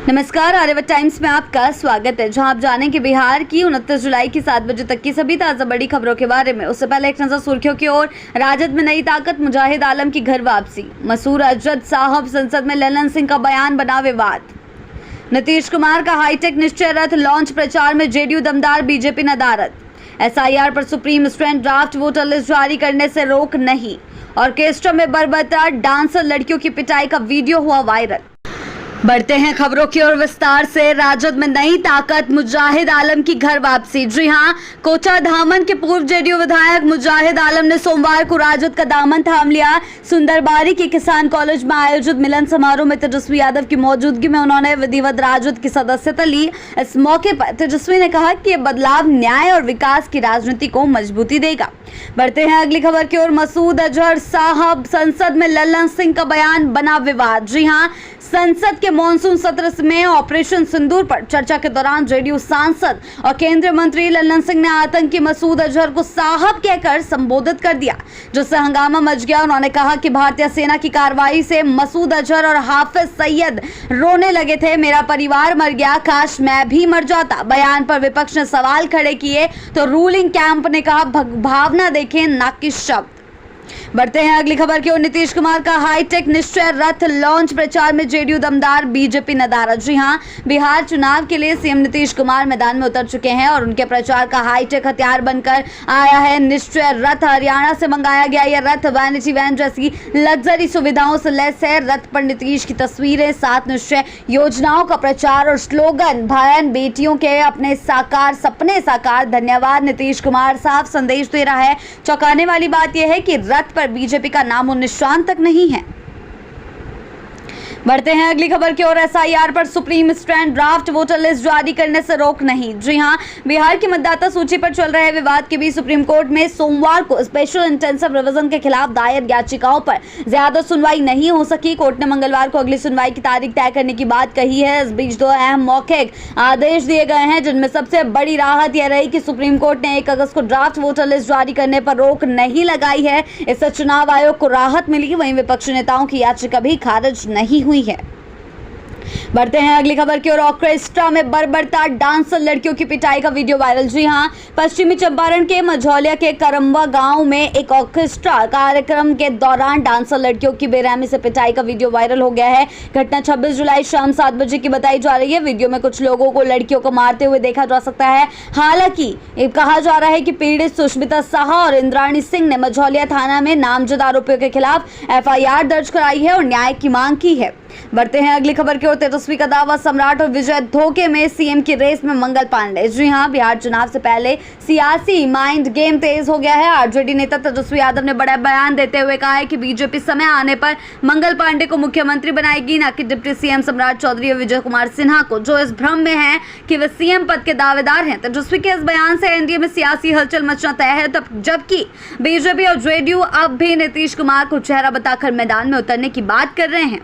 नमस्कार, आर्यवत टाइम्स में आपका स्वागत है, जहां आप जानें कि बिहार की 29 जुलाई की 7 बजे तक की सभी ताजा बड़ी खबरों के बारे में। उससे पहले एक नजर सुर्खियों की ओर। राजद में नई ताकत, मुजाहिद आलम की घर वापसी। मसूद अजहर साहब संसद में ललन सिंह का बयान बना विवाद। नीतीश कुमार का हाईटेक निश्चय रथ लॉन्च, प्रचार में जेडीयू दमदार, बीजेपी नदारद। एसआईआर पर supreme stand, draft voter list जारी करने से रोक नहीं। ऑर्केस्ट्रा में बर्बरता, डांसर लड़कियों की पिटाई का वीडियो हुआ वायरल। बढ़ते हैं खबरों की ओर विस्तार से। राजद में नई ताकत, मुजाहिद आलम की घर वापसी। जी हां, कोचा धामन के पूर्व जेडीयू विधायक मुजाहिद आलम ने सोमवार को राजद का दामन थाम लिया। सुंदरबारी के किसान कॉलेज में आयोजित मिलन समारोह में तेजस्वी यादव की मौजूदगी में उन्होंने विधिवत राजद की सदस्यता ली। इस मौके पर तेजस्वी ने कहा कि यह बदलाव न्याय और विकास की राजनीति को मजबूती देगा। बढ़ते हैं अगली खबर की ओर। मसूद अजहर साहब संसद में ललन सिंह का बयान बना विवाद। जी हां, संसद के मॉनसून सत्र में ऑपरेशन सिंदूर पर चर्चा के दौरान जेडीयू सांसद और केंद्रीय मंत्री ललन सिंह ने आतंकी मसूद अजहर को साहब कहकर संबोधित कर दिया, जिससे हंगामा मच गया। उन्होंने कहा कि भारतीय सेना की कार्रवाई से मसूद अजहर और हाफिज सईद रोने लगे थे। मेरा परिवार मर गया, काश मैं भी मर जाता। बयान पर विपक्ष ने सवाल खड़े किए तो रूलिंग कैंप ने कहा भावना देखें, ना कि शब्द। बढ़ते हैं अगली खबर की ओर। नीतीश कुमार का हाईटेक निश्चय रथ लॉन्च, प्रचार में जेडीयू दमदार, बीजेपी नदारद। जी हां, बिहार चुनाव के लिए सीएम नीतीश कुमार मैदान में उतर चुके हैं और उनके प्रचार का हाईटेक हथियार बनकर आया है निश्चय रथ। हरियाणा से मंगाया गया यह रथ वैनिटी वैन जैसी लग्जरी सुविधाओं से लैस है। रथ पर नीतीश की तस्वीरें, 7 निश्चय योजनाओं का प्रचार और स्लोगन, बहन बेटियों के अपने साकार सपने साकार, धन्यवाद नीतीश कुमार साहब, संदेश दे रहा है। चौंकाने वाली बात यह है कि रथ पर बीजेपी का नामो निशान तक नहीं है। बढ़ते हैं अगली खबर की ओर। एसआईआर पर supreme stand, draft voter list जारी करने से रोक नहीं। जी हां, बिहार की मतदाता सूची पर चल रहे विवाद के बीच सुप्रीम कोर्ट में सोमवार को स्पेशल इंटेंसिव रिवीजन के खिलाफ दायर याचिकाओं पर ज्यादा सुनवाई नहीं हो सकी। कोर्ट ने मंगलवार को अगली सुनवाई की तारीख तय करने की बात कही है। इस बीच 2 अहम मौखिक आदेश दिए गए हैं, जिनमें सबसे बड़ी राहत यह रही कि सुप्रीम कोर्ट ने 1 अगस्त को ड्राफ्ट वोटर लिस्ट जारी करने पर रोक नहीं लगाई है। इससे चुनाव आयोग को राहत मिली। वहीं विपक्षी नेताओं की याचिका भी खारिज नहीं हुई है। बढ़ते हैं अगली खबर की ओर। ऑर्केस्ट्रा में बर्बरता, डांसर लड़कियों की पिटाई का वीडियो वायरल। जी हां, पश्चिमी चंपारण के मझौलिया के करम्बा गांव में एक ऑर्केस्ट्रा कार्यक्रम के दौरान डांसर लड़कियों की बेरहमी से पिटाई का वीडियो वायरल हो गया है। घटना 26 जुलाई शाम 7 बजे की बताई जा रही है। वीडियो में कुछ लोगों को लड़कियों को मारते हुए देखा जा सकता है। हालांकि कहा जा रहा है कि पीड़ित सुष्मिता साहा और इंद्राणी सिंह ने मझौलिया थाना में नामजद आरोपियों के खिलाफ एफआईआर दर्ज कराई है और न्याय की मांग की है। बढ़ते हैं अगली खबर की ओर। तेजस्वी का दावा, सम्राट और विजय धोखे में सीएम की रेस में मंगल पांडे। जी हां, बिहार चुनाव से पहले सियासी माइंड गेम तेज हो गया है। आरजेडी नेता तेजस्वी यादव ने बड़ा बयान देते हुए कहा है कि बीजेपी समय आने पर मंगल पांडे को मुख्यमंत्री बनाएगी, न कि डिप्टी सीएम सम्राट चौधरी और विजय कुमार सिन्हा को, जो इस भ्रम में है कि वे सीएम पद के दावेदार हैं। तेजस्वी के इस बयान से एनडीए में सियासी हलचल मचना तय है, जबकि बीजेपी और जेडीयू अब भी नीतीश कुमार को चेहरा बताकर मैदान में उतरने की बात कर रहे हैं।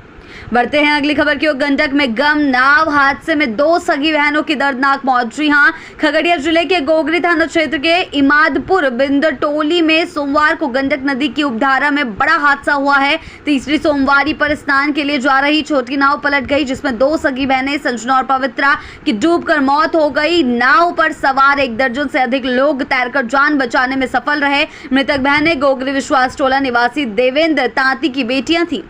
बढ़ते हैं अगली खबर की ओर। गंडक में गम, नाव हादसे में 2 सगी बहनों की दर्दनाक मौत। जी हां, खगड़िया जिले के गोगरी थाना क्षेत्र के इमादपुर बिंदटोली में सोमवार को गंडक नदी की उपधारा में बड़ा हादसा हुआ है। तीसरी सोमवारी पर स्नान के लिए जा रही छोटी नाव पलट गई, जिसमें 2 सगी बहनें संजना और पवित्रा की डूबकर मौत हो गई। नाव पर सवार 1 दर्जन से अधिक लोग तैरकर जान बचाने में सफल रहे। मृतक बहनें गोगरी विश्वास टोला निवासी देवेंद्र तांती की बेटियां थी।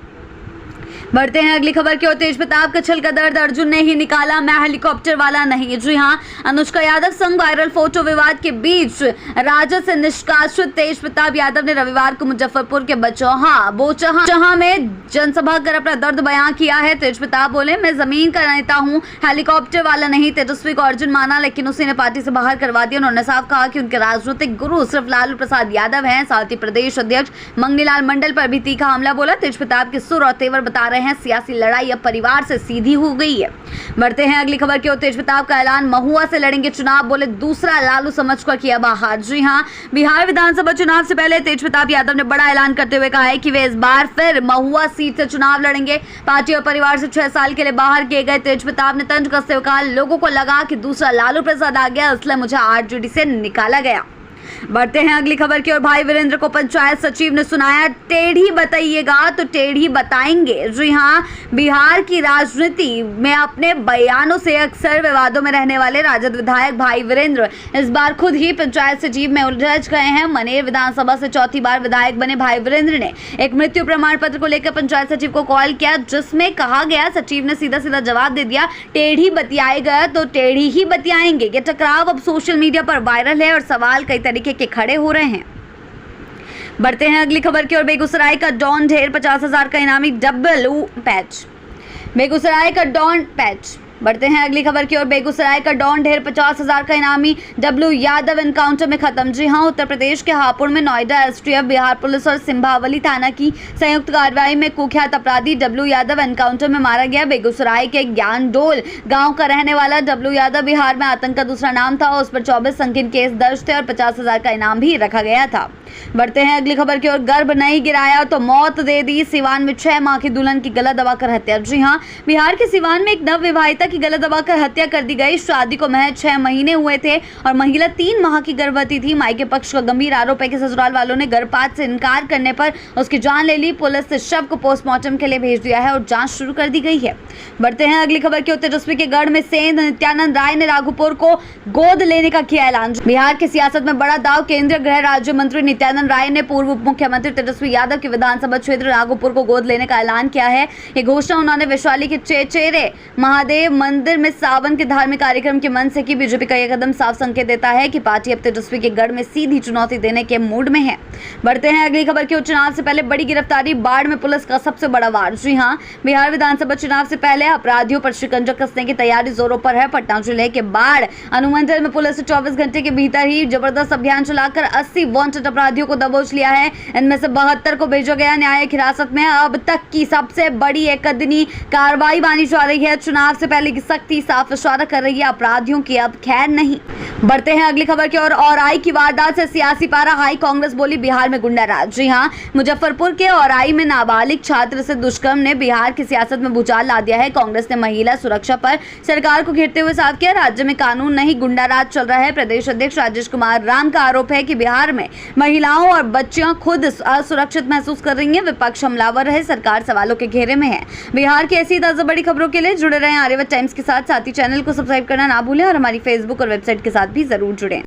बढ़ते हैं अगली खबर की ओर। तेज प्रताप का छल का दर्द अर्जुन ने ही निकाला, मैं हेलीकॉप्टर वाला नहीं। जी हां, अनुष्का यादव संग वायरल फोटो विवाद के बीच राजद से निष्कासित तेज प्रताप यादव ने रविवार को मुजफ्फरपुर के बोचहा में जनसभा कर अपना दर्द बयां किया है। तेज प्रताप बोले, मैं जमीन का नेता हूं, हेलीकॉप्टर वाला नहीं। तेजस्वी को अर्जुन माना, लेकिन उसी ने पार्टी से बाहर करवा दिया। उन्होंने साफ कहा कि उनके राजनीतिक गुरु सिर्फ लालू प्रसाद यादव हैं। साथ ही प्रदेश अध्यक्ष मंगनीलाल मंडल पर भी तीखा हमला बोला। तेज प्रताप के सुर और तेवर बता रहे हैं सियासी लड़ाई अब परिवार से सीधी हो गई है। बढ़ते हैं अगली खबर की ओर। तेज प्रताप का ऐलान, महुआ से लड़ेंगे चुनाव, बोले दूसरा लालू समझकर किया बाहर। जी हां, बिहार विधानसभा चुनाव से पहले तेज प्रताप यादव ने बड़ा ऐलान करते हुए कहा है कि वे इस बार फिर महुआ सीट से चुनाव लड़ेंगे। पार्टी और परिवार से 6 साल के लिए बाहर किए गए तेज प्रताप ने तंज कसते हुए कहा, लोगों को लगा कि दूसरा लालू प्रसाद आ गया, इसलिए मुझे आरजेडी से निकाला गया। बढ़ते हैं अगली खबर की ओर। भाई वीरेंद्र को पंचायत सचिव ने सुनाया टेढ़ी बताइएगा तो टेढ़ी बताएंगे। जी हां, बिहार की राजनीति में अपने बयानों से अक्सर विवादों में रहने वाले राजद विधायक भाई वीरेंद्र इस बार खुद ही पंचायत सचिव में उलझ गए हैं। मनेर विधानसभा से चौथी बार विधायक बने भाई वीरेंद्र ने एक मृत्यु प्रमाण पत्र को लेकर पंचायत सचिव को कॉल किया, जिसमें कहा गया, सचिव ने सीधा सीधा जवाब दे दिया, टेढ़ी बतियाएगा तो टेढ़ी ही बतियाएंगे। ये टकराव अब सोशल मीडिया पर वायरल है और सवाल कई तरीके के खड़े हो रहे हैं। बढ़ते हैं अगली खबर की ओर। बेगूसराय का डॉन ढेर 50,000 का इनामी डब्ल्यू पैच। बेगूसराय का डॉन पैच। बढ़ते हैं अगली खबर की ओर। बेगूसराय का डॉन ढेर 50,000 का इनामी डब्ल्यू यादव एनकाउंटर में खत्म। जी हां, उत्तर प्रदेश के हापुड़ में नोएडा एसटीएफ, बिहार पुलिस और सिंभावली थाना की संयुक्त कार्रवाई में कुख्यात अपराधी डब्ल्यू यादव एनकाउंटर में मारा गया। बेगूसराय के ज्ञानडोल गांव का रहने वाला डब्ल्यू यादव बिहार में आतंक का दूसरा नाम था। उस पर 24 संगीन केस दर्ज थे और 50,000 का इनाम भी रखा गया था। बढ़ते हैं अगली खबर की ओर। गर्भ नहीं गिराया तो मौत दे दी। सिवान में 6 माह की दुल्हन की गला दबाकर हत्या। जी हां, बिहार के सिवान में एक नव विवाहिता की गला दबाकर हत्या कर दी गई। शादी को महज 6 महीने हुए थे और महिला 3 माह की गर्भवती थी। मायके पक्ष का गंभीर आरोप है कि ससुराल वालों ने गर्भपात से इनकार करने पर उसकी जान ले ली। पुलिस ने शव को पोस्टमार्टम के लिए भेज दिया है और जांच शुरू कर दी गई है। बढ़ते हैं अगली खबर की ओर। तेजस्वी के गढ़ में सेंध नित्यानंद राय ने राघोपुर को गोद लेने का किया ऐलान। बिहार की सियासत में बड़ा दाव। केंद्रीय गृह राज्य मंत्री नित्यानंद राय ने पूर्व उप मुख्यमंत्री तेजस्वी यादव के विधानसभा क्षेत्र राघोपुर को गोद लेने का ऐलान किया है। ये घोषणा उन्होंने वैशाली के चेचेरे महादेव मंदिर में सावन के धार्मिक कार्यक्रम के मंच से की। बीजेपी का यह कदम साफ संकेत देता है कि पार्टी अब तेजस्वी के गढ़ में सीधी चुनौती देने के मूड में है। बढ़ते हैं अगली खबर की ओर। चुनाव से पहले बड़ी गिरफ्तारी। बाढ़ में पुलिस का सबसे बड़ा वार। जी हां, बिहार विधानसभा चुनाव से पहले अपराधियों पर शिकंजा कसने की तैयारी जोरों पर है। पटना जिले के बाढ़ अनुमंडल में पुलिस ने 24 घंटे के भीतर ही जबरदस्त अभियान चलाकर 80 वांटेड अपराधियों को दबोच लिया है। इनमें से 72 को भेजा गया न्यायिक हिरासत में। अब तक की सबसे बड़ी एक कदनी कार्रवाई मानी जा रही है। चुनाव से पहले की सख्ती साफ इशारा कर रही है, अपराधियों की अब खैर नहीं। बढ़ते हैं अगली खबर की ओर। औराई की वारदात से सियासी पारा हाई। कांग्रेस बोली बिहार में गुंडाराज। जी हां, मुजफ्फरपुर के औराई में नाबालिग छात्र से दुष्कर्म ने बिहार की सियासत में भूचाल ला दिया है। कांग्रेस ने महिला सुरक्षा पर सरकार को घेरते हुए साफ किया, राज्य में कानून नहीं गुंडाराज चल रहा है। प्रदेश अध्यक्ष राजेश कुमार राम का आरोप है कि बिहार में महिलाओं और बच्चियां खुद असुरक्षित महसूस कर रही हैं। विपक्ष हमलावर है, सरकार सवालों के घेरे में है। बिहार की ऐसी ताजा बड़ी खबरों के लिए जुड़े रहें आर्यावर्त टाइम्स के साथ ही चैनल को सब्सक्राइब करना ना भूलें और हमारी फेसबुक और वेबसाइट के साथ भी जरूर जुड़ें।